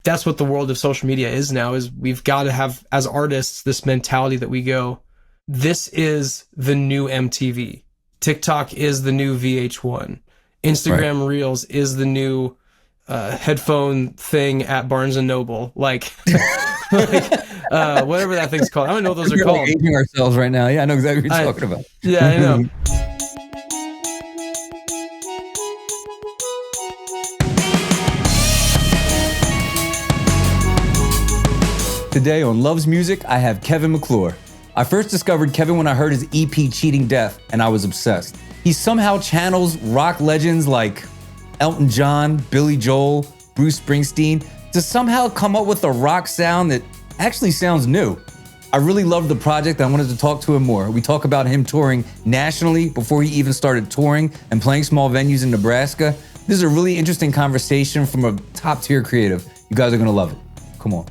that's what the world of social media is now, is we've got to have, as artists, this mentality that we go, this is the new MTV. TikTok is the new VH1. Right. Instagram Reels is the new headphone thing at Barnes and Noble. Like, like whatever that thing's called. I don't know what those are We're like called. aging ourselves right now. Yeah, I know exactly what you're talking about. Yeah, I know. Today on Loves Music, I have Kevin McClure. I first discovered Kevin when I heard his EP Cheating Death, and I was obsessed. He somehow channels rock legends like Elton John, Billy Joel, Bruce Springsteen to somehow come up with a rock sound that actually sounds new. I really loved the project. I wanted to talk to him more. We talk about him touring nationally before he even started touring and playing small venues in Nebraska. This is a really interesting conversation from a top-tier creative. You guys are gonna love it. Come on.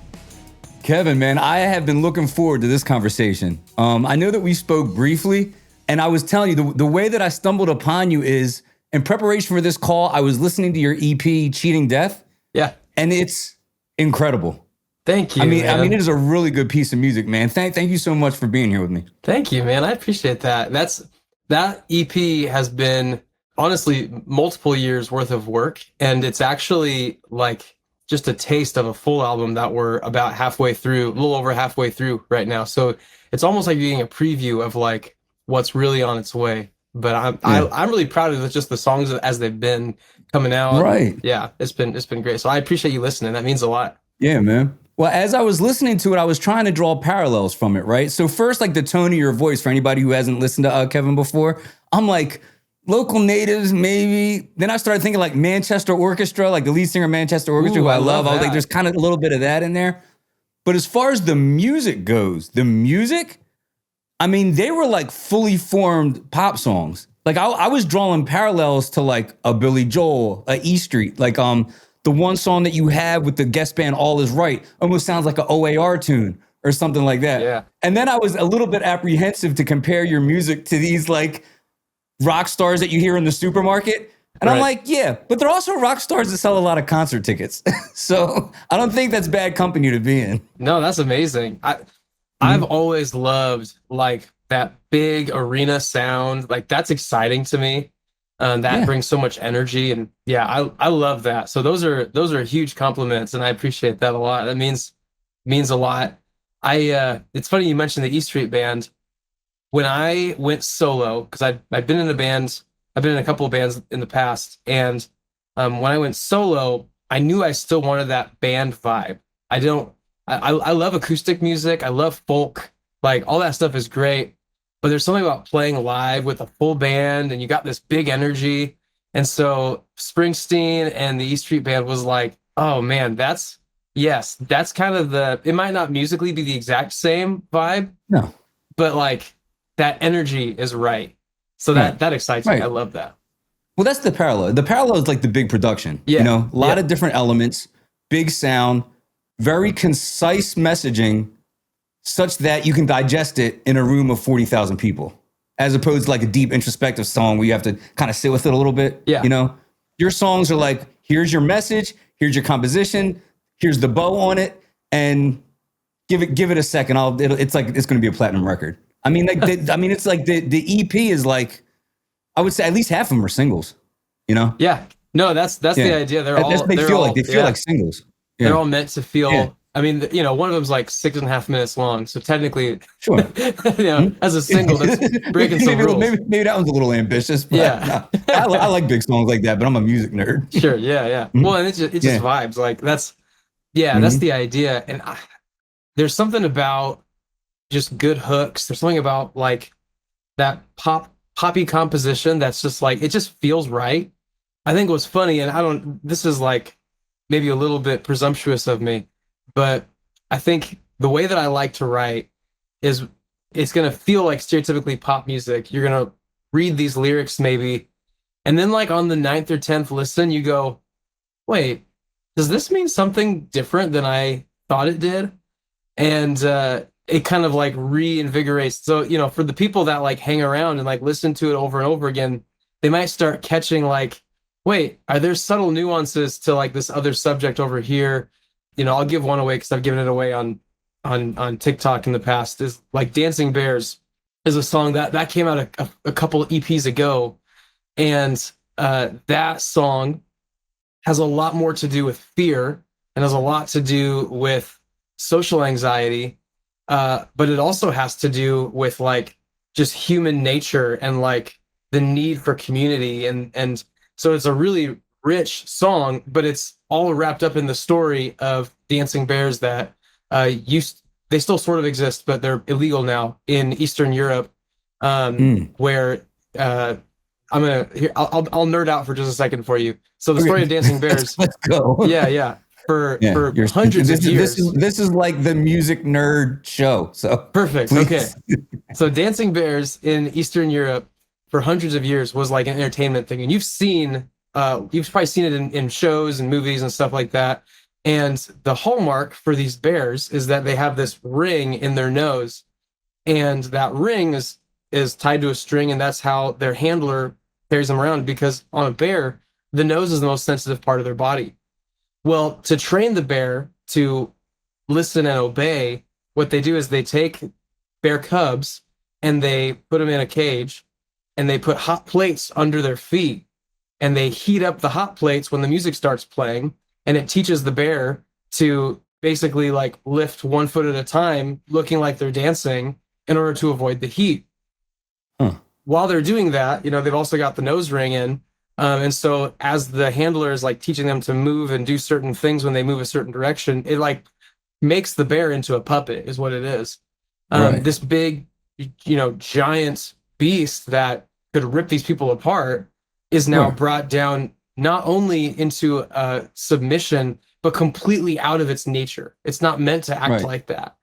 Kevin, man, I have been looking forward to this conversation. I know that we spoke briefly, and I was telling you, the way that I stumbled upon you is, in preparation for this call, I was listening to your EP, Cheating Death. Yeah. And it's incredible. Thank you, I man. mean, it is a really good piece of music, man. Thank you so much for being here with me. Thank you, man. I appreciate that. That EP has been honestly multiple years worth of work, and it's actually like just a taste of a full album that we're about halfway through, a little over halfway through right now. So it's almost like getting a preview of like what's really on its way. But I'm really proud of just the songs as they've been coming out. Right. Yeah, it's been great. So I appreciate you listening. That means a lot. Yeah, man. Well, as I was listening to it, I was trying to draw parallels from it, right? So first, like the tone of your voice, for anybody who hasn't listened to Kevin before, I'm like, local natives, maybe. Then I started thinking like Manchester Orchestra, like the lead singer of Manchester Orchestra, Ooh, who I I love. love I was like, that. there's kind of a little bit of that in there. But as far as the music goes, I mean, they were like fully formed pop songs. Like I was drawing parallels to like a Billy Joel, a E Street, like the one song that you have with the guest band All Is Right almost sounds like an OAR tune or something like that. Yeah. And then I was a little bit apprehensive to compare your music to these like rock stars that you hear in the supermarket. And I'm like, yeah, but they're also rock stars that sell a lot of concert tickets. So I don't think that's bad company to be in. No, that's amazing. I've always loved like that big arena sound. Like that's exciting to me. That brings so much energy, and yeah, I love that. So those are huge compliments, and I appreciate that a lot. That means a lot. It's funny you mentioned the E Street Band. When I went solo, because I've been in a band, I've been in a couple of bands in the past, and when I went solo, I knew I still wanted that band vibe. I love acoustic music. I love folk. Like all that stuff is great. But there's something about playing live with a full band and you got this big energy. And so Springsteen and the E Street Band was like, oh man, that's kind of it might not musically be the exact same vibe, No. but like that energy is right. So that excites me. I love that. Well, that's the parallel. The parallel is like the big production. Yeah. You know, a lot of different elements, big sound, very concise messaging, such that you can digest it in a room of 40,000 people, as opposed to like a deep introspective song where you have to kind of sit with it a little bit. Yeah. You know, your songs are like, here's your message, here's your composition, here's the bow on it, and give it a second. It's like it's going to be a platinum record. I mean, like, it's like the EP is like, I would say at least half of them are singles. You know? Yeah. No, that's the idea. They feel like singles. Yeah. They're all meant to feel. Yeah. I mean, one of them's like 6.5 minutes long, so technically, sure, as a single, that's breaking some rules. Maybe that one's a little ambitious. But yeah, no, I like big songs like that, but I'm a music nerd. Sure, yeah. Mm-hmm. Well, and it's just vibes. Like that's the idea. And there's something about just good hooks. There's something about like that poppy composition that's just like it just feels right. I think what's funny, and this is like maybe a little bit presumptuous of me, but I think the way that I like to write is it's going to feel like stereotypically pop music. You're going to read these lyrics maybe, and then like on the 9th or 10th listen, you go, wait, does this mean something different than I thought it did? And it kind of like reinvigorates. So, for the people that like hang around and like listen to it over and over again, they might start catching like, wait, are there subtle nuances to like this other subject over here I'll give one away because I've given it away on TikTok in the past. Is like Dancing Bears is a song that came out a couple of EPs ago, and that song has a lot more to do with fear and has a lot to do with social anxiety, but it also has to do with like just human nature and like the need for community, and so it's a really rich song, but it's all wrapped up in the story of dancing bears that used they still sort of exist, but they're illegal now in Eastern Europe, where I'm gonna here, I'll nerd out for just a second for you. So the story of dancing bears, Let's go. yeah, for hundreds this of years. This is like the music nerd show. So Perfect. please. Okay. So dancing bears in Eastern Europe for hundreds of years was like an entertainment thing. And you've probably seen it in shows and movies and stuff like that. And the hallmark for these bears is that they have this ring in their nose. And that ring is tied to a string, and that's how their handler carries them around, because on a bear, the nose is the most sensitive part of their body. Well, to train the bear to listen and obey, what they do is they take bear cubs and they put them in a cage and they put hot plates under their feet and they heat up the hot plates when the music starts playing, and it teaches the bear to basically like lift one foot at a time, looking like they're dancing in order to avoid the heat. While they're doing that, they've also got the nose ring in. And so as the handler is like teaching them to move and do certain things when they move a certain direction, it like makes the bear into a puppet is what it is. Right. This big, giant beast that could rip these people apart is now brought down not only into submission, but completely out of its nature. It's not meant to act like that.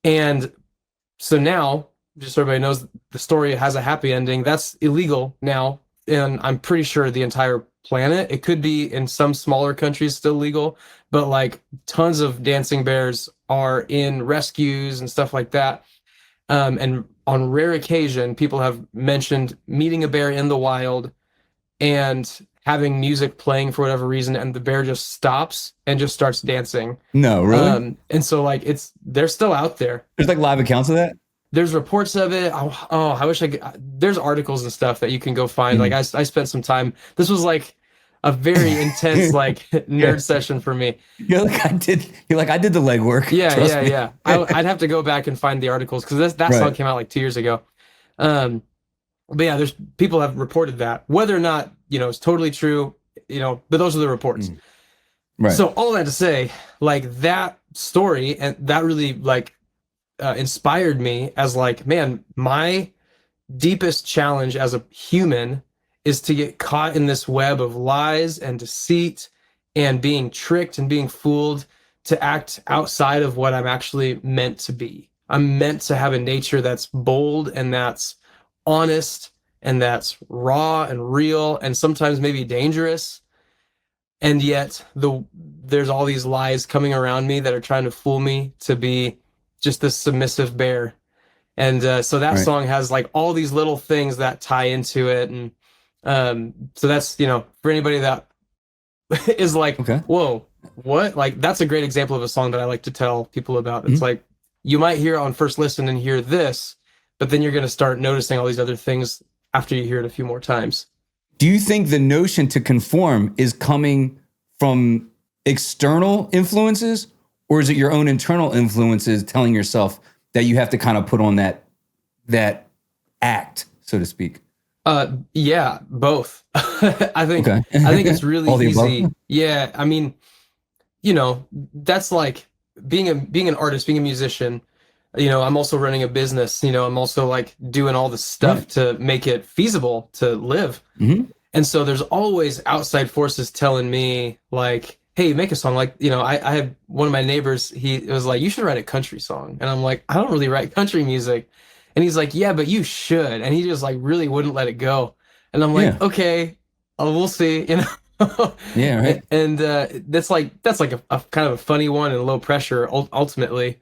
And so now, just so everybody knows, the story has a happy ending. That's illegal now, and I'm pretty sure the entire planet. It could be in some smaller countries still legal, but like tons of dancing bears are in rescues and stuff like that. And on rare occasion, people have mentioned meeting a bear in the wild and having music playing for whatever reason, and the bear just stops and just starts dancing. No, really? And so like they're still out there. There's like live accounts of that? There's reports of it. I wish I could. There's articles and stuff that you can go find. Like I spent some time. This was like a very intense like nerd session for me. You're like I did the legwork. Yeah. I'd have to go back and find the articles because that song came out like 2 years ago. But yeah, there's people have reported that. Whether or not it's totally true, but those are the reports. Right. So all that to say, like that story and that really like inspired me as like, man, my deepest challenge as a human is to get caught in this web of lies and deceit and being tricked and being fooled to act outside of what I'm actually meant to be. I'm meant to have a nature that's bold and that's honest and that's raw and real and sometimes maybe dangerous. And yet there's all these lies coming around me that are trying to fool me to be just this submissive bear. And so that song has like all these little things that tie into it. And so that's, for anybody that is like, whoa, what? Like, that's a great example of a song that I like to tell people about. It's like, you might hear it on first listen and hear this, but then you're going to start noticing all these other things after you hear it a few more times. Do you think the notion to conform is coming from external influences, or is it your own internal influences telling yourself that you have to kind of put on that act, so to speak? Yeah, both. I think it's really easy. Yeah, I mean, that's like being an artist, being a musician. I'm also running a business. I'm also like doing all the stuff to make it feasible to live. And so there's always outside forces telling me like, hey, make a song. Like, I had one of my neighbors, he was like, you should write a country song. And I'm like, I don't really write country music. And he's like, yeah, but you should. And he just like really wouldn't let it go. And I'm like, okay, we'll see, Yeah, right. And that's like a kind of a funny one and low pressure ultimately.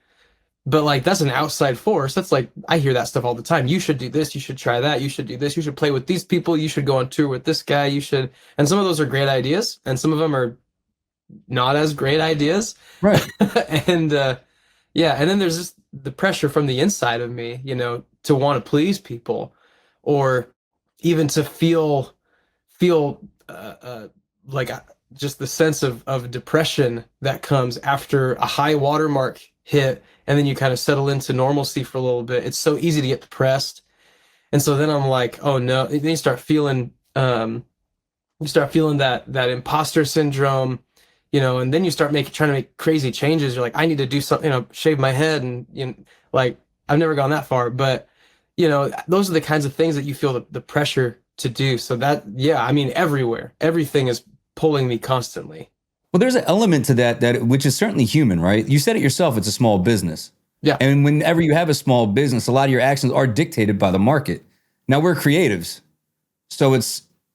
But like, that's an outside force. That's like, I hear that stuff all the time. You should do this. You should try that. You should do this. You should play with these people. You should go on tour with this guy. You should. And some of those are great ideas. And some of them are not as great ideas. Right. And yeah, and then there's just the pressure from the inside of me, you know, to want to please people, or even to feel like just the sense of depression that comes after a high watermark hit, and then you kind of settle into normalcy for a little bit. It's so easy to get depressed, and so then I'm like, oh no. Then you start feeling that imposter syndrome, you know, and then you start trying to make crazy changes. You're like, I need to do something, you know, shave my head, and you know, like I've never gone that far, but you know, those are the kinds of things that you feel the pressure to do. So that, yeah, I mean, everywhere, everything is pulling me constantly. Well, there's an element to that which is certainly human, right? You said it yourself, it's a small business. Yeah. And whenever you have a small business, a lot of your actions are dictated by the market. Now we're creatives. So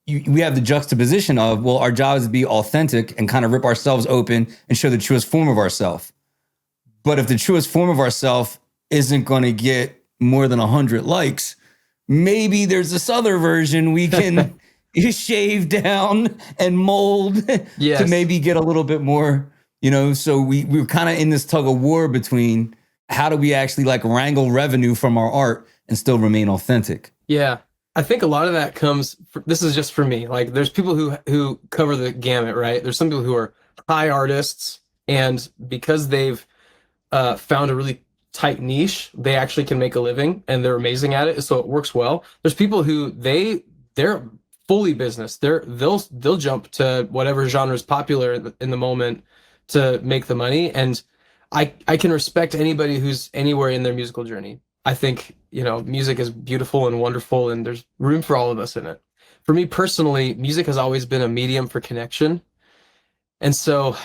we have the juxtaposition of, well, our job is to be authentic and kind of rip ourselves open and show the truest form of ourselves. But if the truest form of ourselves isn't going to get more than 100 likes, maybe there's this other version we can shave down and mold Yes. to maybe get a little bit more, you know. So we're kind of in this tug of war between how do we actually like wrangle revenue from our art and still remain authentic. Yeah. I think a lot of that this is just for me. Like there's people who cover the gamut, right? There's some people who are high artists, and because they've found a really tight niche, they actually can make a living and they're amazing at it. So it works well. There's people who they're fully business. They'll jump to whatever genre is popular in the moment to make the money. And I can respect anybody who's anywhere in their musical journey. I think, you know, music is beautiful and wonderful, and there's room for all of us in it. For me personally, music has always been a medium for connection. And so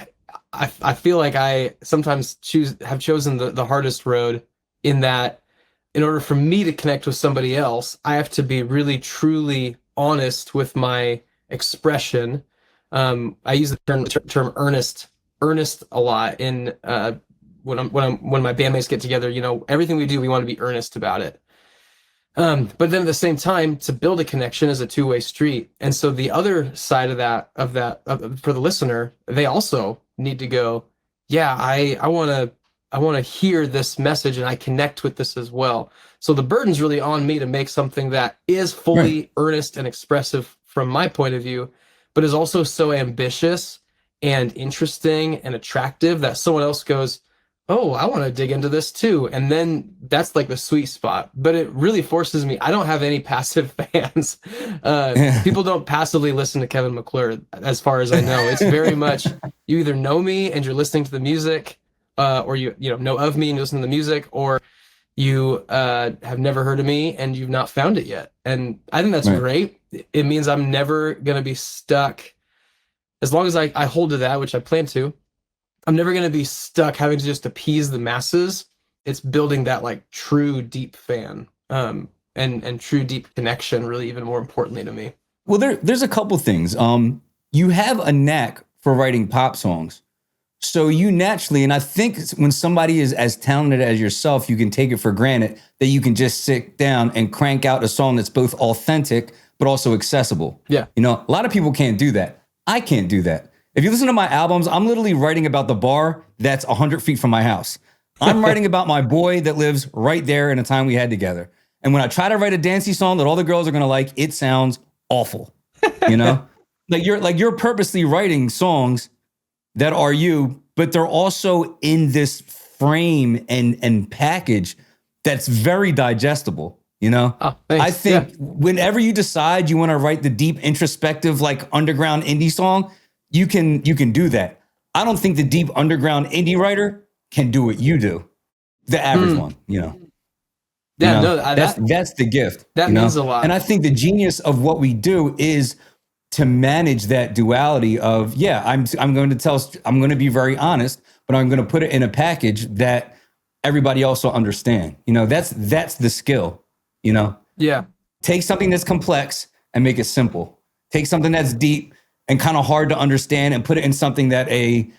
I feel like I sometimes have chosen the hardest road, in that in order for me to connect with somebody else, I have to be really truly honest with my expression. I use the term earnest a lot in when my bandmates get together. You know, everything we do, we want to be earnest about it. But then at the same time, to build a connection is a two-way street. And so the other side of that, for the listener, they also need to go, yeah, I want to hear this message and I connect with this as well. So the burden's really on me to make something that is fully Right. earnest and expressive from my point of view, but is also so ambitious and interesting and attractive that someone else goes, oh, I want to dig into this too. And then that's like the sweet spot. But it really forces me. I don't have any passive fans. People don't passively listen to Kevin McClure, as far as I know. It's very much, you either know me and you're listening to the music, or you know of me and you listen to the music, or you have never heard of me and you've not found it yet. And I think that's Right. great. It means I'm never going to be stuck. As long as I hold to that, which I plan to, I'm never going to be stuck having to just appease the masses. It's building that like true deep fan, and true deep connection, really, even more importantly to me. Well, there's a couple things. You have a knack for writing pop songs. So you naturally, and I think when somebody is as talented as yourself, you can take it for granted that you can just sit down and crank out a song that's both authentic, but also accessible. Yeah. You know, a lot of people can't do that. I can't do that. If you listen to my albums, I'm literally writing about the bar that's 100 feet from my house. I'm writing about my boy that lives right there in a time we had together. And when I try to write a dancey song that all the girls are going to like, it sounds awful. You know, you're purposely writing songs that are you, but they're also in this frame and package that's very digestible. You know, Oh, thanks. I think Yeah. whenever you decide you want to write the deep, introspective, like underground indie song, you can do that. I don't think the deep underground indie writer can do what you do. The average one, you know. Yeah, You know, no, that's the gift. that you know? means a lot. And I think the genius of what we do is to manage that duality of, yeah, I'm going to be very honest, but I'm going to put it in a package that everybody else will understand. You know, that's the skill, you know. Yeah. Take something that's complex and make it simple. Take something that's deep and kind of hard to understand and put it in something that a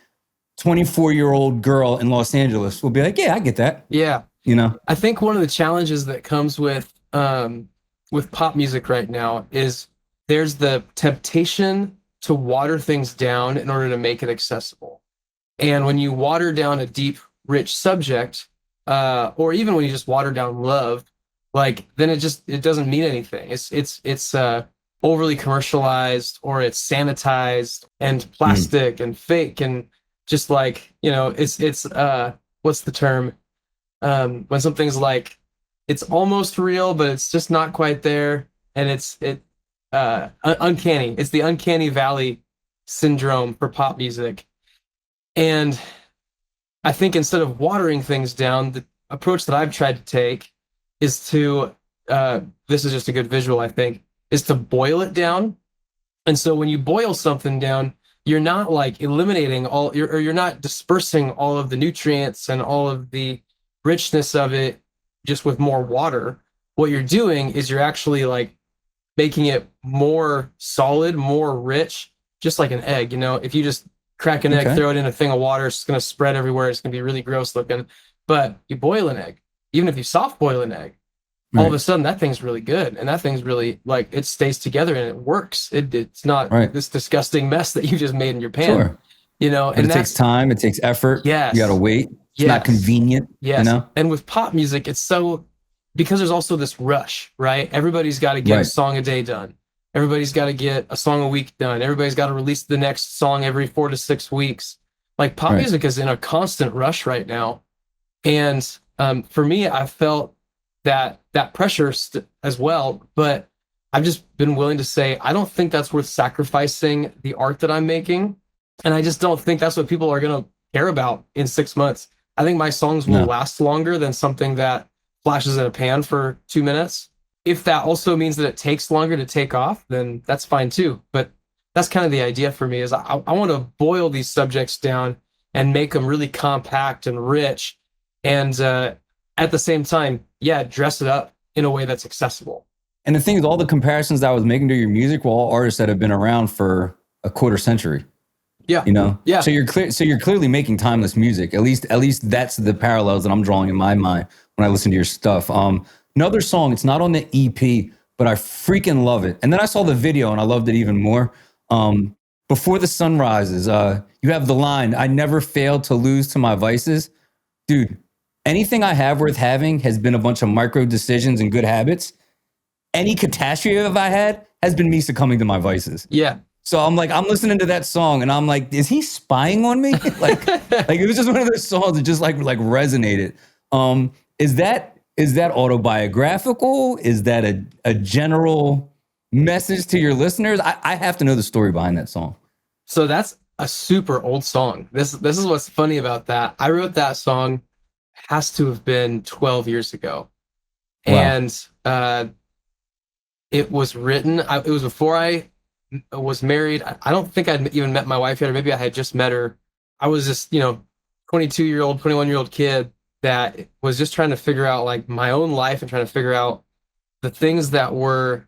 24-year-old girl in Los Angeles will be like, yeah, I get that. Yeah. You know? I think one of the challenges that comes with pop music right now is there's the temptation to water things down in order to make it accessible. And when you water down a deep, rich subject, or even when you just water down love, like then it doesn't mean anything. It's overly commercialized, or it's sanitized and Mm. plastic and fake, and just like, it's what's the term? When something's like it's almost real, but it's just not quite there, and uncanny. It's the uncanny valley syndrome for pop music. And I think instead of watering things down, the approach that I've tried to take is to, this is just a good visual, I think, is to boil it down. And so when you boil something down, you're not like eliminating or you're not dispersing all of the nutrients and all of the richness of it just with more water. What you're doing is you're actually like making it more solid, more rich, just like an egg. If you just crack an egg, Okay. throw it in a thing of water, it's going to spread everywhere. It's going to be really gross looking. But you boil an egg, even if you soft boil an egg, all of Right. a sudden that thing's really good. And that thing's really like it stays together and it works. It's not Right. this disgusting mess that you just made in your pan, Sure. But and it takes that's, time. It takes effort. You got to yes, wait. It's not yes, convenient, you yes. know? And with pop music, it's so, because there's also this rush, right? Everybody's got to get a Right. song a day done. Everybody's got to get a song a week done. Everybody's got to release the next song every 4 to 6 weeks. Like pop Right. music is in a constant rush right now. And for me, I felt that pressure as well. But I've just been willing to say, I don't think that's worth sacrificing the art that I'm making. And I just don't think that's what people are going to care about in 6 months. I think my songs will No. last longer than something that flashes in a pan for 2 minutes. If that also means that it takes longer to take off, then that's fine too. But that's kind of the idea for me is I want to boil these subjects down and make them really compact and rich. And at the same time, yeah, dress it up in a way that's accessible. And the thing is, all the comparisons that I was making to your music were all artists that have been around for a quarter century. Yeah. You know, Yeah. so you're clear. So you're clearly making timeless music. At least that's the parallels that I'm drawing in my mind when I listen to your stuff. Another song. It's not on the EP, but I freaking love it. And then I saw the video and I loved it even more. Before the sun rises, you have the line, "I never failed to lose to my vices." Dude, anything I have worth having has been a bunch of micro decisions and good habits. Any catastrophe I've had has been me succumbing to my vices. Yeah. So I'm listening to that song and I'm like, is he spying on me? like it was just one of those songs that just like resonated. Is that autobiographical? Is that a general message to your listeners? I have to know the story behind that song. So that's a super old song. This is what's funny about that. I wrote that song, has to have been 12 years ago. Wow. And it was written, it was before I was married. I don't think I'd even met my wife yet, or maybe I had just met her. I was just, 22-year-old, 21-year-old kid that was just trying to figure out like my own life and trying to figure out the things that were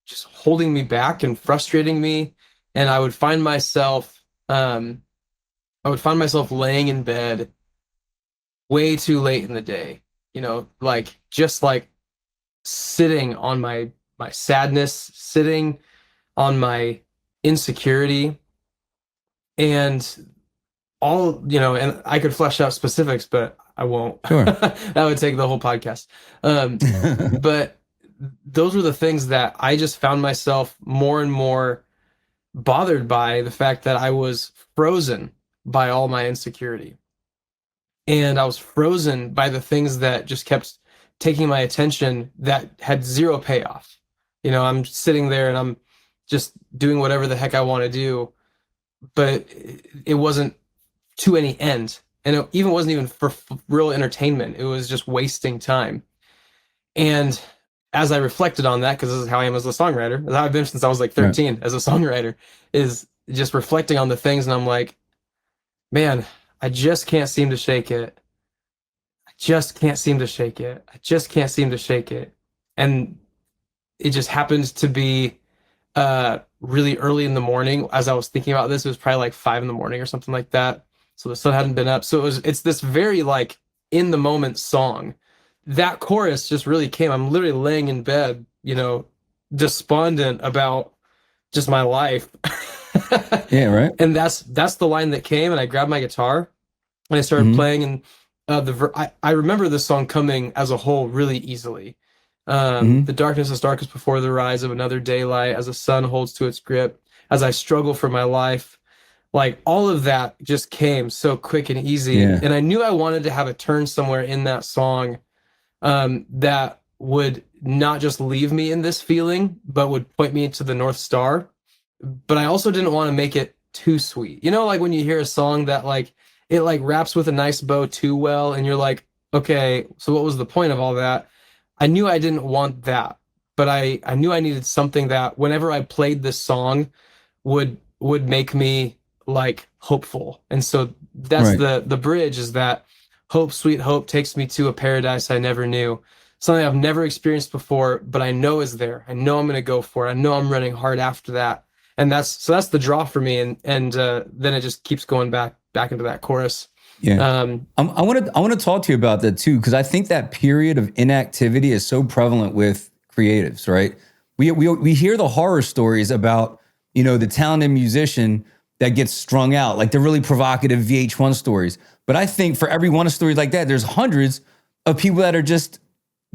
just holding me back and frustrating me. And I would find myself laying in bed way too late in the day, like just like sitting on my sadness, sitting on my insecurity, and and I could flesh out specifics, but I won't. Sure. That would take the whole podcast. But those were the things that I just found myself more and more bothered by, the fact that I was frozen by all my insecurity. And I was frozen by the things that just kept taking my attention that had zero payoff. I'm sitting there and I'm just doing whatever the heck I want to do, but it wasn't to any end. And it even wasn't even for real entertainment. It was just wasting time. And as I reflected on that, because this is how I am as a songwriter, as I've been since I was like 13 as a songwriter, is just reflecting on the things. And I'm like, man, I just can't seem to shake it. I just can't seem to shake it. I just can't seem to shake it. And it just happens to be really early in the morning. As I was thinking about this, it was probably like 5 a.m. or something like that. So the sun hadn't been up. So it's this very like in the moment song. That chorus just really came. I'm literally laying in bed, despondent about just my life. Yeah, right. And that's the line that came, and I grabbed my guitar and I started Hmm. playing, and I remember this song coming as a whole really easily. The Hmm. darkness is darkest before the rise of another daylight, as the sun holds to its grip, as I struggle for my life. Like all of that just came so quick and easy. Yeah. And I knew I wanted to have a turn somewhere in that song, that would not just leave me in this feeling, but would point me to the North Star. But I also didn't want to make it too sweet. You know, like when you hear a song that like it like wraps with a nice bow too well, and you're like, okay, so what was the point of all that? I knew I didn't want that, but I knew I needed something that whenever I played this song would make me like hopeful. And so that's Right. the bridge, is that hope, sweet hope takes me to a paradise I never knew. Something I've never experienced before, but I know is there. I know I'm going to go for it. I know I'm running hard after that. And that's the draw for me. And then it just keeps going back into that chorus. Yeah. Um, I want to talk to you about that too, because I think that period of inactivity is so prevalent with creatives, right? We hear the horror stories about, the talented musician that gets strung out, like the really provocative VH1 stories. But I think for every one of stories like that, there's hundreds of people that are just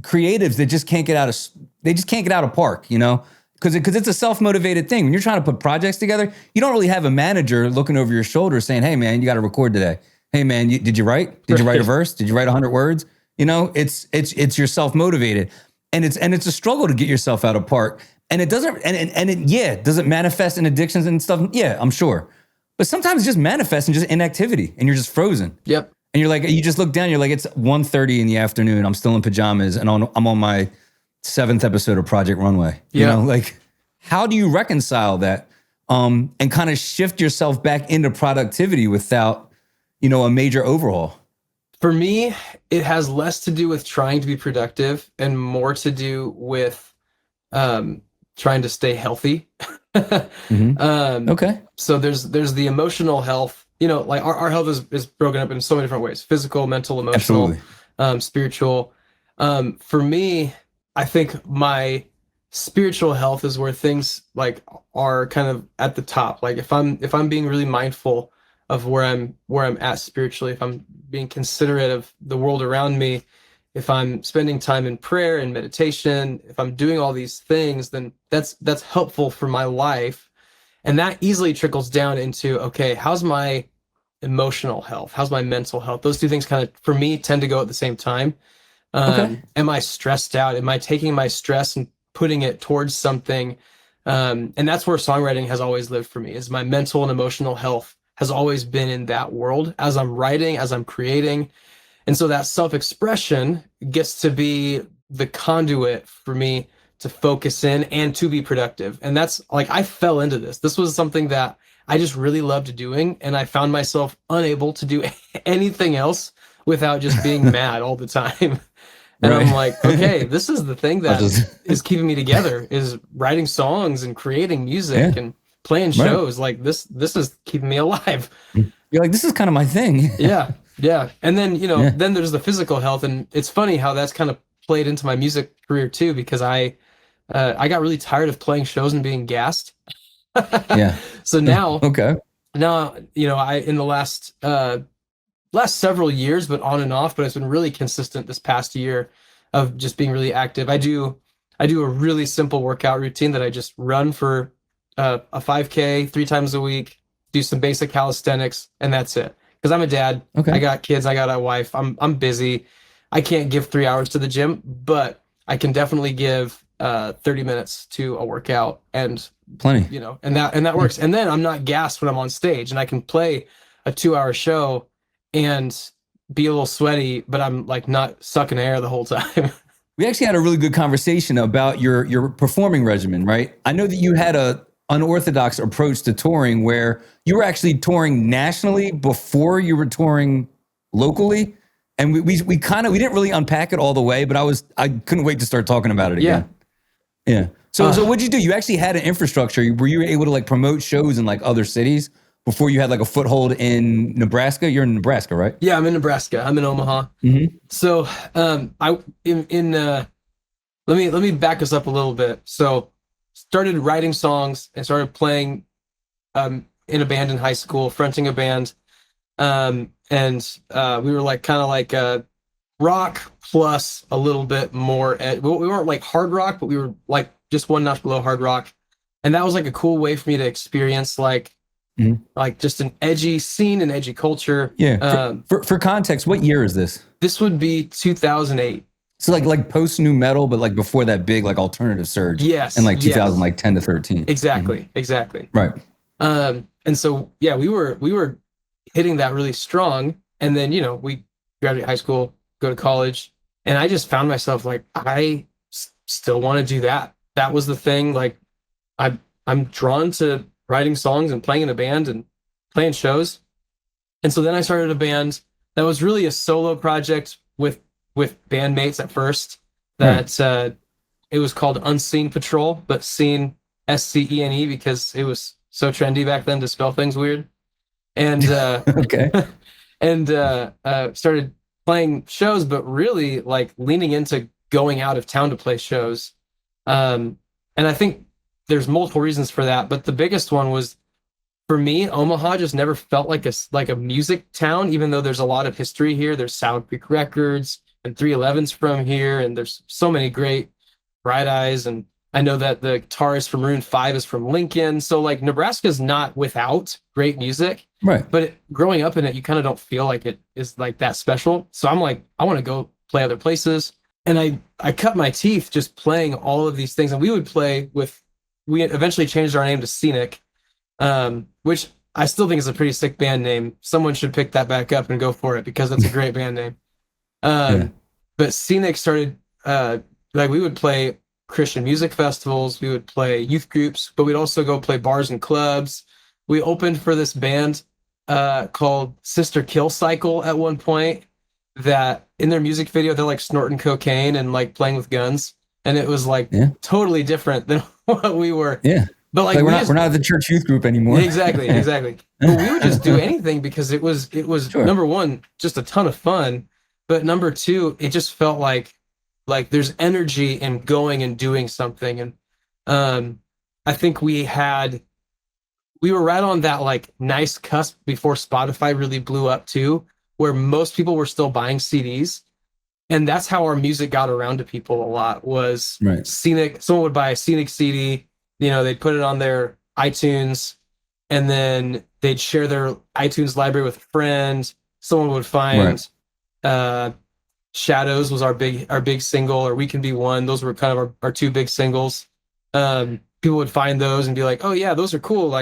creatives that just can't get out of they just can't get out of park, because it's a self-motivated thing. When you're trying to put projects together, you don't really have a manager looking over your shoulder saying, "Hey man, you got to record today. Hey man, did you write? Did you write a verse? Did you write 100 words?" It's you're self-motivated, and it's a struggle to get yourself out of park. And it doesn't and it yeah, does it manifest in addictions and stuff? Yeah, I'm sure. But sometimes it just manifests in just inactivity and you're just frozen. yep. And you're like, you just look down, you're like, it's 1:30 in the afternoon. I'm still in pajamas and I'm on my seventh episode of Project Runway. Yeah. Like, how do you reconcile that, and kind of shift yourself back into productivity without, a major overhaul? For me, it has less to do with trying to be productive and more to do with um, trying to stay healthy. Hmm. um, Okay. so there's the emotional health. Like our health is broken up in so many different ways: physical, mental, emotional, Absolutely. spiritual. For me, I think my spiritual health is where things like are kind of at the top. Like if I'm being really mindful of where I'm at spiritually, if I'm being considerate of the world around me, if I'm spending time in prayer and meditation, if I'm doing all these things, then that's helpful for my life. And that easily trickles down into, okay, how's my emotional health? How's my mental health? Those two things kind of, for me, tend to go at the same time. Okay. Am I stressed out? Am I taking my stress and putting it towards something? And that's where songwriting has always lived for me, is my mental and emotional health has always been in that world as I'm writing, as I'm creating. And so that self-expression gets to be the conduit for me to focus in and to be productive. And that's like, I fell into this. This was something that I just really loved doing. And I found myself unable to do anything else without just being mad all the time. And I'm Right. like, okay, this is the thing I that just is keeping me together, is writing songs and creating music yeah. and playing Right. shows. Like this is keeping me alive. You're like, this is kind of my thing. Yeah, yeah. And then, Yeah. then there's the physical health, and it's funny how that's kind of played into my music career too, because I got really tired of playing shows and being gassed. Yeah. So Okay. now, I in the last several years, but on and off, but it's been really consistent this past year of just being really active. I do a really simple workout routine that I just run for a 5K 3 times a week, do some basic calisthenics, and that's it. Because I'm a dad, I Okay. got kids, I got a wife, I'm busy. I can't give 3 hours to the gym, but I can definitely give 30 minutes to a workout, and Plenty. and that works. And then I'm not gassed when I'm on stage, and I can play a 2-hour show and be a little sweaty, but I'm like not sucking air the whole time. We actually had a really good conversation about your performing regimen, right? I know that you had a unorthodox approach to touring where you were actually touring nationally before you were touring locally. And we kind of we didn't really unpack it all the way, but I couldn't wait to start talking about it Yeah. again. Yeah. So what'd you do? You actually had an infrastructure. Were you able to like promote shows in like other cities before you had like a foothold in Nebraska? You're in Nebraska, right? Yeah, I'm in Nebraska. I'm in Omaha. Mm-hmm. So, I in let me back us up a little bit. So, started writing songs and started playing in a band in high school, fronting a band. And we were like kind of like rock plus a little bit more. We weren't like hard rock, but we were like just one notch below hard rock. And that was like a cool way for me to experience like just an edgy scene and edgy culture. Yeah. For context, what year is this? This would be 2008. So like post new metal, but like before that big like alternative surge. Yes. And like 2010 to 13. Exactly. Exactly. Right. And so yeah, we were hitting that really strong. And then, we graduate high school, go to college, and I just found myself like, still want to do that. That was the thing. Like I'm drawn to writing songs and playing in a band and playing shows. And so then I started a band that was really a solo project with bandmates at first. That it was called Unseen Patrol, but seen SCENE because it was so trendy back then to spell things weird. And okay. and started playing shows, but really like leaning into going out of town to play shows. And I think there's multiple reasons for that, but the biggest one was, for me, Omaha just never felt like a music town, even though there's a lot of history here. There's Sound Creek Records and 311's from here, and there's so many great Bright Eyes, and I know that the guitarist from Maroon 5 is from Lincoln. So like Nebraska's not without great music, right? But growing up in it, you kind of don't feel like it is like that special. So I'm like, I want to go play other places, and I cut my teeth just playing all of these things. And we eventually changed our name to Scenic, which I still think is a pretty sick band name. Someone should pick that back up and go for it because it's a great band name. But Scenic started, like we would play Christian music festivals, we would play youth groups, but we'd also go play bars and clubs. We opened for this band called Sister Kill Cycle at one point, that in their music video, they're like snorting cocaine and like playing with guns. And it was like totally different than what we were. Yeah. But like we're not the church youth group anymore. Exactly. But we would just do anything because it was sure. Number one, just a ton of fun. But number two, it just felt like there's energy in going and doing something. And I think we were right on that like nice cusp before Spotify really blew up too, where most people were still buying CDs. And that's how our music got around to people a lot, was Scenic. Someone would buy a Scenic CD, they'd put it on their iTunes, and then they'd share their iTunes library with a friend. Someone would find Shadows was our big single, or We Can Be One. Those were kind of our two big singles. People would find those and be like, oh yeah, those are cool.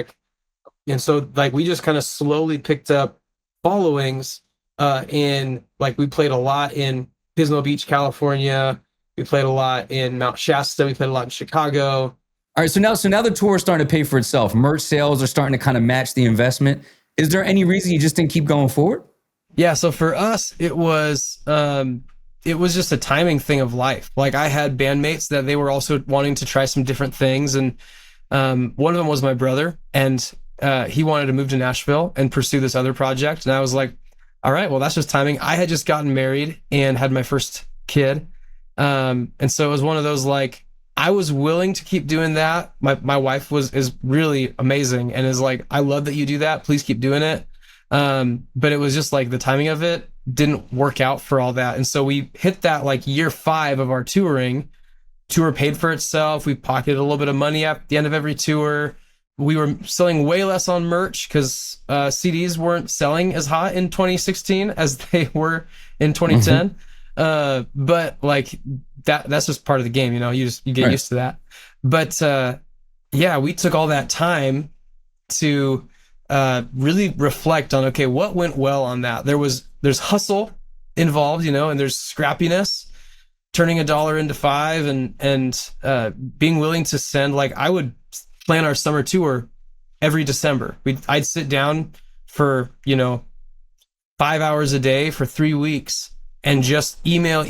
And so we just kind of slowly picked up followings we played a lot in Pismo Beach, California. We played a lot in Mount Shasta. We played a lot in Chicago. All right, so now the tour is starting to pay for itself. Merch sales are starting to kind of match the investment. Is there any reason you just didn't keep going forward? Yeah, so for us, it was just a timing thing of life. Like I had bandmates that they were also wanting to try some different things, and one of them was my brother, and he wanted to move to Nashville and pursue this other project, and I was like, all right, well, that's just timing. I had just gotten married and had my first kid. And so it was one of those, like, I was willing to keep doing that. My wife is really amazing and is like, I love that you do that. Please keep doing it. But it was just like the timing of it didn't work out for all that. And so we hit that like year 5 of our touring. Tour paid for itself. We pocketed a little bit of money at the end of every tour. We were selling way less on merch because CDs weren't selling as hot in 2016 as they were in 2010. But like that's just part of the game, you get used to that. But we took all that time to really reflect on, okay, what went well on that? There's hustle involved, and there's scrappiness, turning $1 into $5, and being willing to send, like I would plan our summer tour every December. I'd sit down for 5 hours a day for 3 weeks and just email,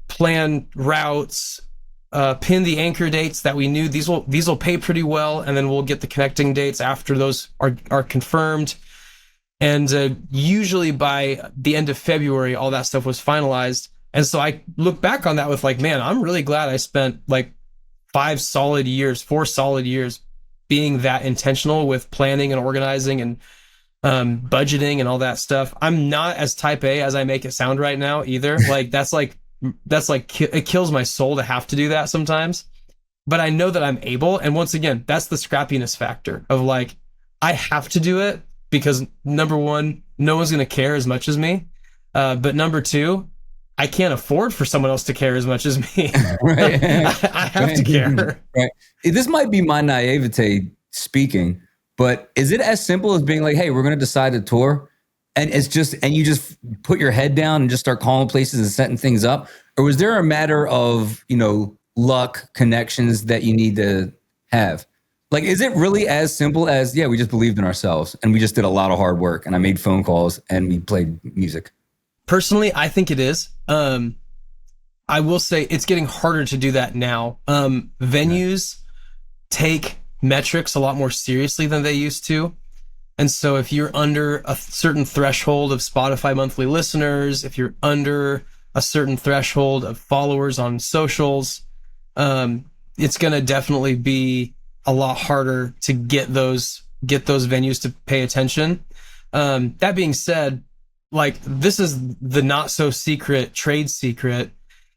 plan routes, pin the anchor dates that we knew these will pay pretty well, and then we'll get the connecting dates after those are confirmed. And usually by the end of February, all that stuff was finalized. And so I look back on that with like, man, I'm really glad I spent like 4 solid years being that intentional with planning and organizing and budgeting and all that stuff. I'm not as type A as I make it sound right now either. Like it kills my soul to have to do that sometimes. But I know that I'm able. And once again, that's the scrappiness factor of like, I have to do it because number one, no one's going to care as much as me. But number two, I can't afford for someone else to care as much as me. Right. I have to care. Right. This might be my naivete speaking, but is it as simple as being like, hey, we're going to decide to tour? And you just put your head down and just start calling places and setting things up? Or was there a matter of, luck, connections that you need to have? Like, is it really as simple as, yeah, we just believed in ourselves and we just did a lot of hard work and I made phone calls and we played music? Personally, I think it is. I will say it's getting harder to do that now. Venues take metrics a lot more seriously than they used to. And so if you're under a certain threshold of Spotify monthly listeners, if you're under a certain threshold of followers on socials, it's going to definitely be a lot harder to get those venues to pay attention. That being said, like, this is the not so secret trade secret.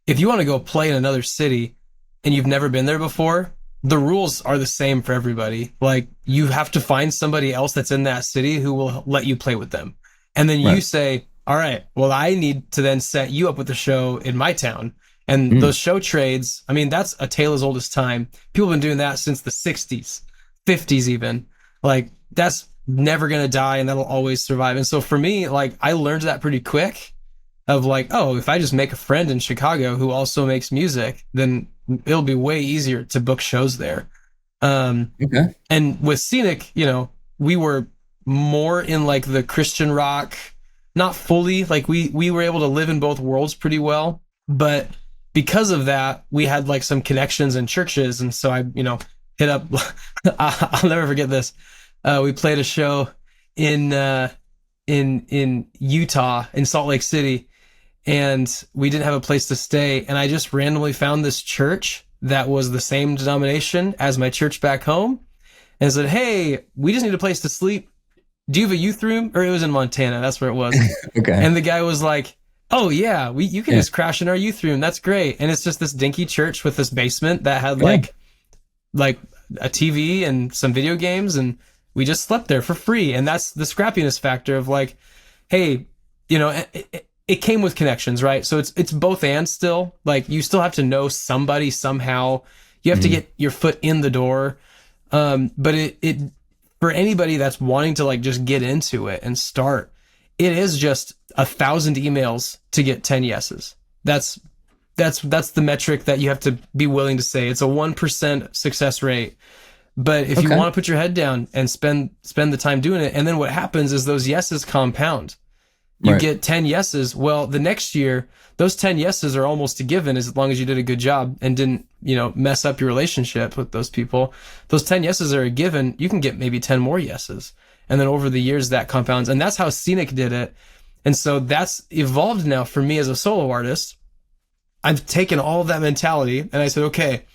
If you want to go play in another city and you've never been there before, the rules are the same for everybody. Like, you have to find somebody else that's in that city who will let you play with them. And then you say, all right, well, I need to then set you up with a show in my town. And those show trades, I mean, that's a tale as old as time. People have been doing that since the 60s, 50s even. Like, that's never going to die and that'll always survive. And so for me, like, I learned that pretty quick of like, oh, if I just make a friend in Chicago who also makes music, then it'll be way easier to book shows there. Okay. And with Scenic, we were more in like the Christian rock, not fully, like we were able to live in both worlds pretty well, but because of that, we had like some connections in churches. And so I, hit up, I'll never forget this. We played a show in Utah, in Salt Lake City, and we didn't have a place to stay. And I just randomly found this church that was the same denomination as my church back home and said, hey, we just need a place to sleep. Do you have a youth room? Or it was in Montana. That's where it was. Okay. And the guy was like, oh yeah, you can just crash in our youth room. That's great. And it's just this dinky church with this basement that had like a TV and some video games. And we just slept there for free. And that's the scrappiness factor of like, hey, it came with connections, right? So it's both and still. Like, you still have to know somebody somehow. You have to get your foot in the door. But it for anybody that's wanting to like just get into it and start, it is just 1,000 emails to get 10 yeses. That's the metric that you have to be willing to say. It's a 1% success rate. But if you want to put your head down and spend the time doing it, and then what happens is those yeses compound. You get 10 yeses. Well, the next year, those 10 yeses are almost a given as long as you did a good job and didn't, mess up your relationship with those people. Those 10 yeses are a given. You can get maybe 10 more yeses. And then over the years, that compounds. And that's how Scenic did it. And so that's evolved now for me as a solo artist. I've taken all of that mentality and I said, okay,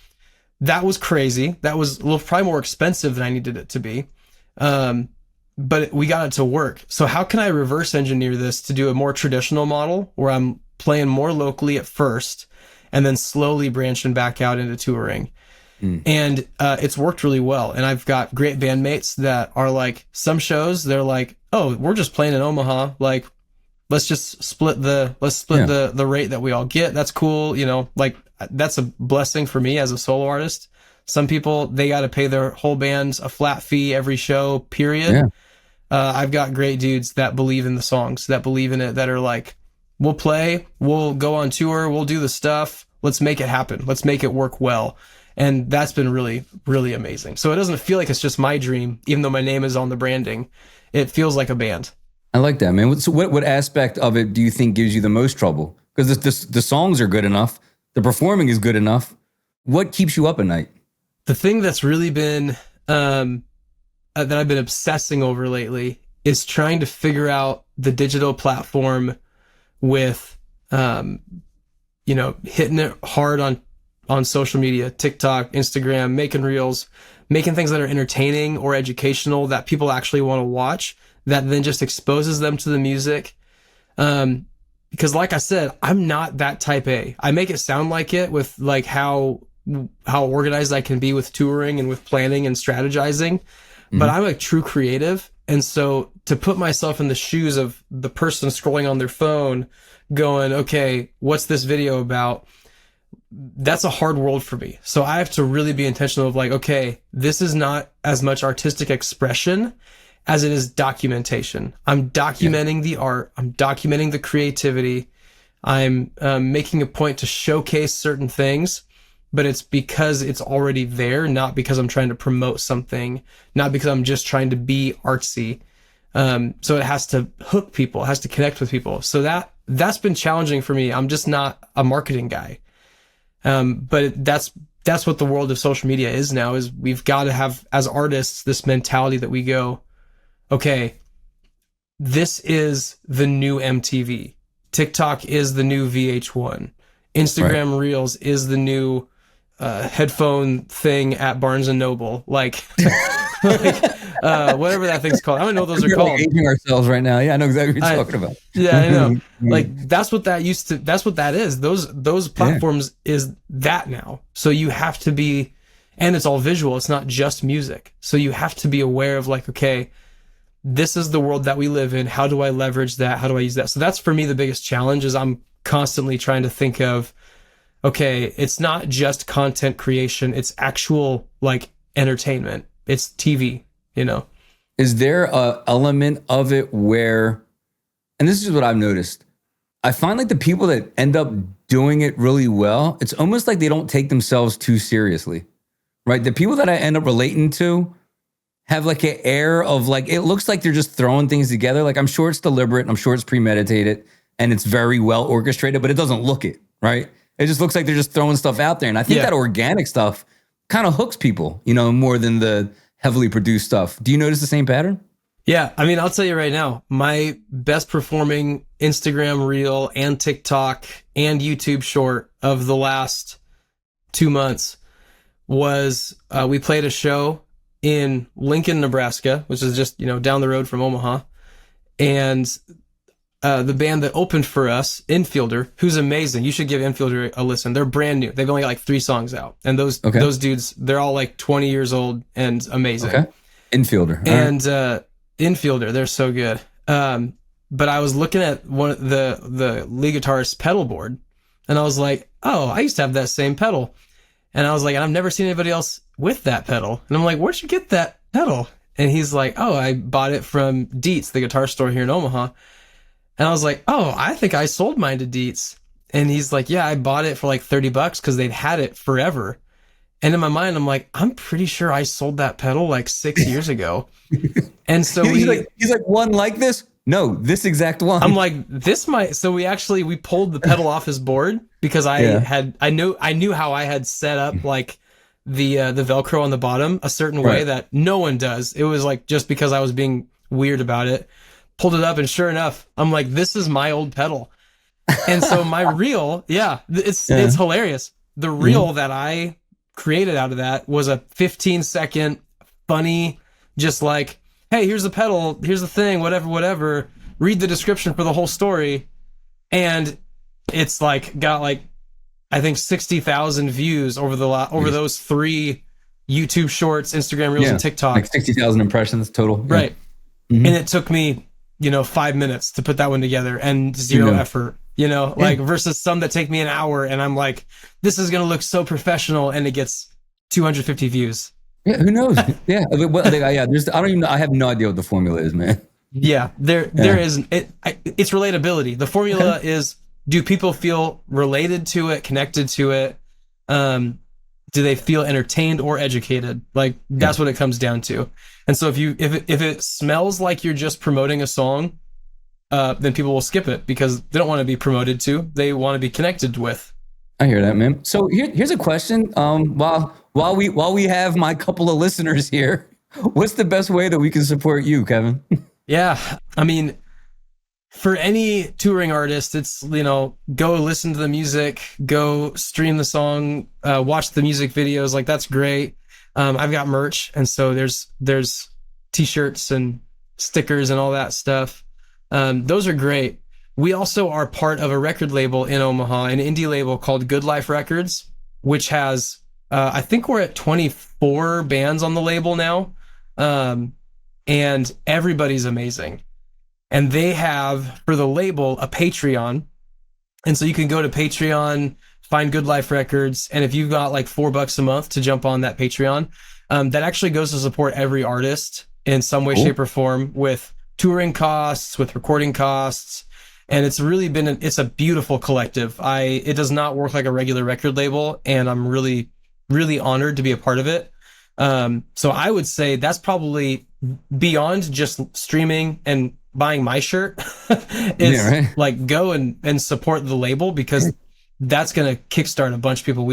that was crazy. That was a little probably more expensive than I needed it to be. But we got it to work. So how can I reverse engineer this to do a more traditional model where I'm playing more locally at first and then slowly branching back out into touring? And it's worked really well. And I've got great bandmates that are like, some shows, they're like, oh, we're just playing in Omaha. Like, let's split the rate that we all get. That's cool. Like, that's a blessing for me as a solo artist. Some people, they got to pay their whole bands a flat fee every show, period. Yeah. I've got great dudes that believe in the songs, that believe in it, that are like, we'll play, we'll go on tour, we'll do the stuff. Let's make it happen. Let's make it work well. And that's been really, really amazing. So it doesn't feel like it's just my dream, even though my name is on the branding. It feels like a band. I like that, man. So what aspect of it do you think gives you the most trouble? Because the songs are good enough. The performing is good enough. What keeps you up at night? The thing that's really been, that I've been obsessing over lately is trying to figure out the digital platform with, hitting it hard on social media, TikTok, Instagram, making reels, making things that are entertaining or educational that people actually want to watch, that then just exposes them to the music. Because like I said, I'm not that type A. I make it sound like it with like how organized I can be with touring and with planning and strategizing, but I'm a true creative. And so to put myself in the shoes of the person scrolling on their phone going, okay, what's this video about? That's a hard world for me. So I have to really be intentional of like, okay, this is not as much artistic expression as it is documentation. I'm documenting the art. I'm documenting the creativity. I'm making a point to showcase certain things, but it's because it's already there, not because I'm trying to promote something, not because I'm just trying to be artsy. So it has to hook people, it has to connect with people. So that's been challenging for me. I'm just not a marketing guy. But that's what the world of social media is now, is we've got to have, as artists, this mentality that we go, okay, this is the new MTV. TikTok is the new VH1. Instagram Reels is the new headphone thing at Barnes and Noble. Like, whatever that thing's called. I don't know what those are called. Like aging ourselves right now. Yeah, I know exactly what you're talking about. Yeah, I know. Like that's what that is. Those platforms is that now. So you have to be, and it's all visual. It's not just music. So you have to be aware of like, okay, this is the world that we live in. How do I leverage that? How do I use that? So that's for me the biggest challenge, is I'm constantly trying to think of, okay, it's not just content creation. It's actual like entertainment. It's TV, you know? Is there a element of it where, and this is what I've noticed, I find like the people that end up doing it really well, it's almost like they don't take themselves too seriously, right? The people that I end up relating to have like an air of like, it looks like they're just throwing things together. Like I'm sure it's deliberate, and I'm sure it's premeditated, and it's very well orchestrated, but it doesn't look it, right? It just looks like they're just throwing stuff out there. And I think that organic stuff kind of hooks people, you know, more than the heavily produced stuff. Do you notice the same pattern? Yeah. I mean, I'll tell you right now, my best performing Instagram reel and TikTok and YouTube short of the last 2 months was we played a show in Lincoln, Nebraska, which is just, you know, down the road from Omaha. And the band that opened for us, Infielder, who's amazing. You should give Infielder a listen. They're brand new. They've only got like 3 songs out. And those dudes, they're all like 20 years old and amazing. Okay. Infielder. And Infielder, they're so good. But I was looking at one of the lead guitarist's pedal board, and I was like, oh, I used to have that same pedal. And I was like, I've never seen anybody else with that pedal. And I'm like, where'd you get that pedal? And he's like, oh, I bought it from Dietz, the guitar store here in Omaha. And I was like, oh, I think I sold mine to Dietz. And he's like, yeah, I bought it for like $30 because they'd had it forever. And in my mind, I'm like, I'm pretty sure I sold that pedal like 6 years ago. And so he's like, one like this? No, this exact one. I'm like, this might. So we pulled the pedal off his board because I knew how I had set up like the Velcro on the bottom a certain way that no one does. It was like just because I was being weird about it. Pulled it up, and sure enough, I'm like, this is my old pedal. And so my reel, it's hilarious. The reel that I created out of that was a 15-second funny, just like, hey, here's the pedal, here's the thing, whatever. Read the description for the whole story. And it's like got like, I think 60,000 views over those 3 YouTube shorts, Instagram Reels, and TikTok. Like 60,000 impressions total. Right. And it took me, 5 minutes to put that one together, and zero effort, like versus some that take me an hour, and I'm like, this is going to look so professional, and it gets 250 views. Yeah. Who knows? Yeah. I don't even know. I have no idea what the formula is, man. Yeah. There is, it's relatability. The formula is, do people feel related to it, connected to it? Do they feel entertained or educated? Like that's what it comes down to. And so if it smells like you're just promoting a song, then people will skip it because they don't want to be promoted to. They want to be connected with. I hear that, man. So here's a question. While we have my couple of listeners here, what's the best way that we can support you, Kevin? Yeah, I mean, for any touring artist, it's, go listen to the music, go stream the song, watch the music videos. Like that's great. I've got merch, and so there's t-shirts and stickers and all that stuff. Those are great. We also are part of a record label in Omaha, an indie label called Good Life Records, which has I think we're at 24 bands on the label now, and everybody's amazing. And they have, for the label, a Patreon. And so you can go to Patreon, find Good Life Records, and if you've got like $4 a month to jump on that Patreon, that actually goes to support every artist in some way, shape, or form, with touring costs, with recording costs. And it's really been it's a beautiful collective. It does not work like a regular record label, and I'm really, really honored to be a part of it. So I would say that's probably beyond just streaming and buying my shirt. Is like go and support the label, because that's gonna kickstart a bunch of people. I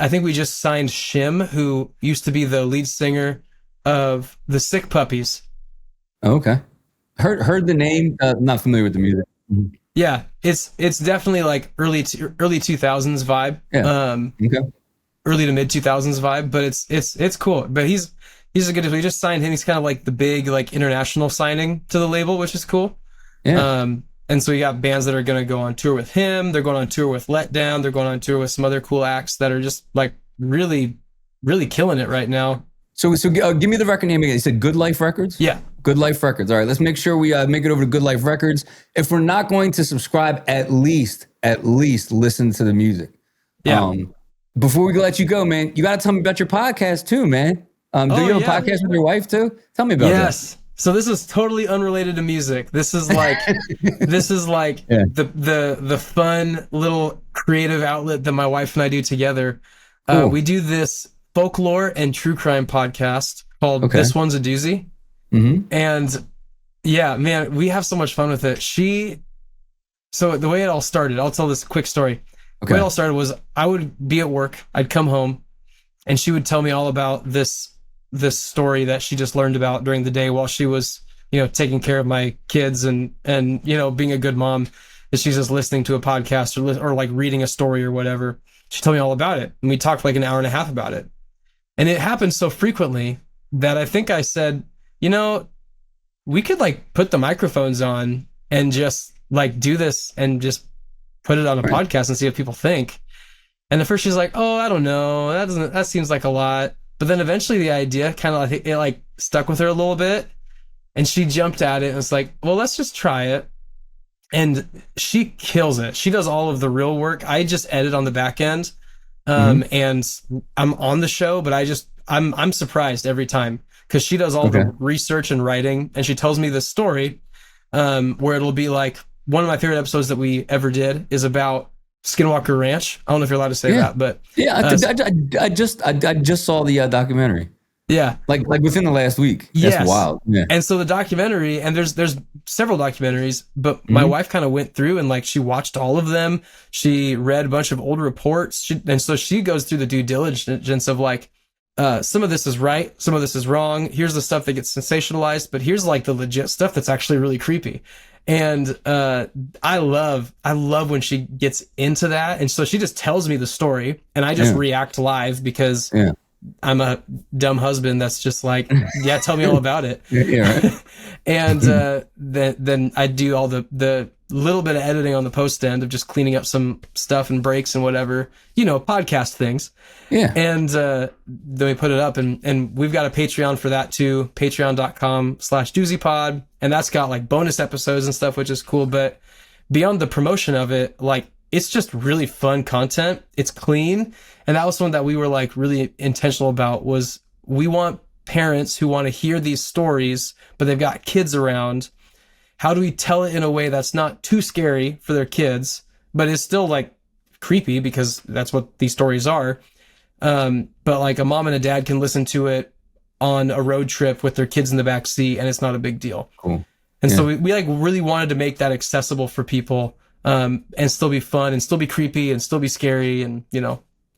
think we just signed Shim, who used to be the lead singer of the Sick Puppies. Okay. Heard the name, not familiar with the music. Mm-hmm. Yeah, it's definitely like early 2000s vibe. Yeah. Early to mid 2000s vibe, but it's cool. But he's a good. We just signed him. He's kind of like the big like international signing to the label, which is cool. Yeah. And so we got bands that are going to go on tour with him. They're going on tour with Letdown. They're going on tour with some other cool acts that are just like really, really killing it right now. So give me the record name again. You said Good Life Records? Yeah. Good Life Records. All right, let's make sure we make it over to Good Life Records. If we're not going to subscribe, at least listen to the music. Yeah. Before we let you go, man, you got to tell me about your podcast too, man. Do you have a podcast with your wife too? Tell me about that. Yes. So this is totally unrelated to music. This is like the fun little creative outlet that my wife and I do together. Cool. We do this folklore and true crime podcast called This One's a Doozy. Mm-hmm. And yeah, man, we have so much fun with it. So the way it all started, I'll tell this quick story. The way it all started was I would be at work, I'd come home, and she would tell me all about this story that she just learned about during the day while she was, taking care of my kids and being a good mom. And she's just listening to a podcast or like reading a story or whatever. She told me all about it, and we talked like an hour and a half about it. And it happened so frequently that I think I said, we could like put the microphones on and just like do this and just put it on a podcast and see what people think. And at first she's like, oh, I don't know. That seems like a lot. But then eventually the idea kind of like, it like stuck with her a little bit, and she jumped at it and was like, well, let's just try it. And she kills it. She does all of the real work. I just edit on the back end. And I'm on the show, but I'm surprised every time, because she does all the research and writing, and she tells me this story, where it'll be like, one of my favorite episodes that we ever did is about Skinwalker Ranch. I don't know if you're allowed to say that, but I just saw the documentary. Yeah, like within the last week. That's wild. Yeah. And so the documentary, and there's several documentaries, but my wife kind of went through and like she watched all of them. She read a bunch of old reports, and so she goes through the due diligence of like, some of this is right, some of this is wrong. Here's the stuff that gets sensationalized, but here's like the legit stuff that's actually really creepy. And I love when she gets into that. And so she just tells me the story, and I just react live, because I'm a dumb husband that's just like, yeah, tell me all about it. And then I do all the little bit of editing on the post end of just cleaning up some stuff and breaks and whatever, podcast things. Yeah. And then we put it up, and we've got a Patreon for that too, patreon.com/doozypod. And that's got like bonus episodes and stuff, which is cool. But beyond the promotion of it, like, it's just really fun content. It's clean. And that was one that we were like really intentional about, was we want parents who want to hear these stories, but they've got kids around. How do we tell it in a way that's not too scary for their kids, but is still like creepy, because that's what these stories are. But like a mom and a dad can listen to it on a road trip with their kids in the back seat, and it's not a big deal. Cool. And so we like really wanted to make that accessible for people, and still be fun and still be creepy and still be scary and,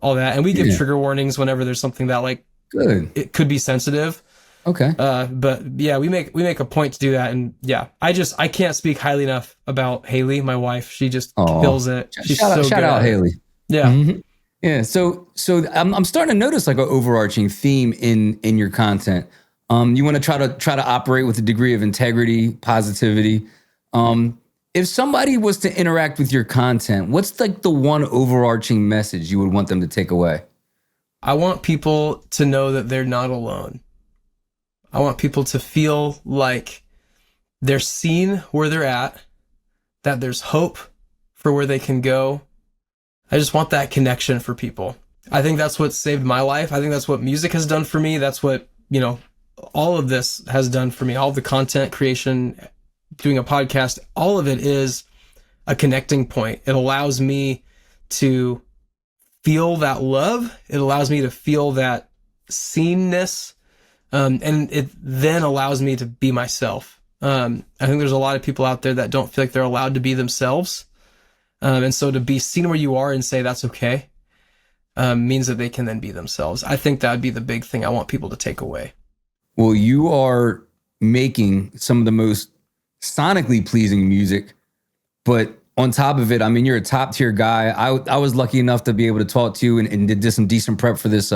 all that. And we give trigger warnings whenever there's something that like, it could be sensitive. Okay. But yeah, we make a point to do that. And yeah, I can't speak highly enough about Haley, my wife. She just kills it. She's shout out Haley. Yeah. Mm-hmm. Yeah. So I'm starting to notice like an overarching theme in your content. You want to try to operate with a degree of integrity, positivity. If somebody was to interact with your content, what's like the one overarching message you would want them to take away? I want people to know that they're not alone. I want people to feel like they're seen where they're at, that there's hope for where they can go. I just want that connection for people. I think that's what saved my life. I think that's what music has done for me. That's what, all of this has done for me. All the content creation, doing a podcast, all of it is a connecting point. It allows me to feel that love. It allows me to feel that seenness. And it then allows me to be myself. I think there's a lot of people out there that don't feel like they're allowed to be themselves. And so to be seen where you are and say that's okay means that they can then be themselves. I think that would be the big thing I want people to take away. Well, you are making some of the most sonically pleasing music, but on top of it, I mean, you're a top tier guy. I was lucky enough to be able to talk to you and did some decent prep for this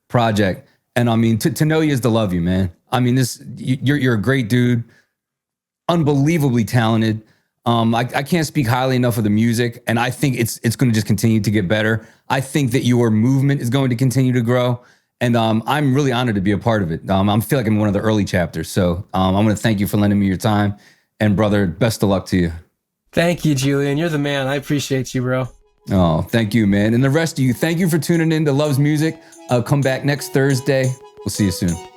project. And I mean, to know you is to love you, man. I mean, you're a great dude, unbelievably talented. I can't speak highly enough of the music, and I think it's going to just continue to get better. I think that your movement is going to continue to grow, and I'm really honored to be a part of it. I feel like I'm one of the early chapters, so I want to thank you for lending me your time, and brother, best of luck to you. Thank you, Julian. You're the man. I appreciate you, bro. Oh, thank you, man. And the rest of you, thank you for tuning in to Loves Music. Come back next Thursday. We'll see you soon.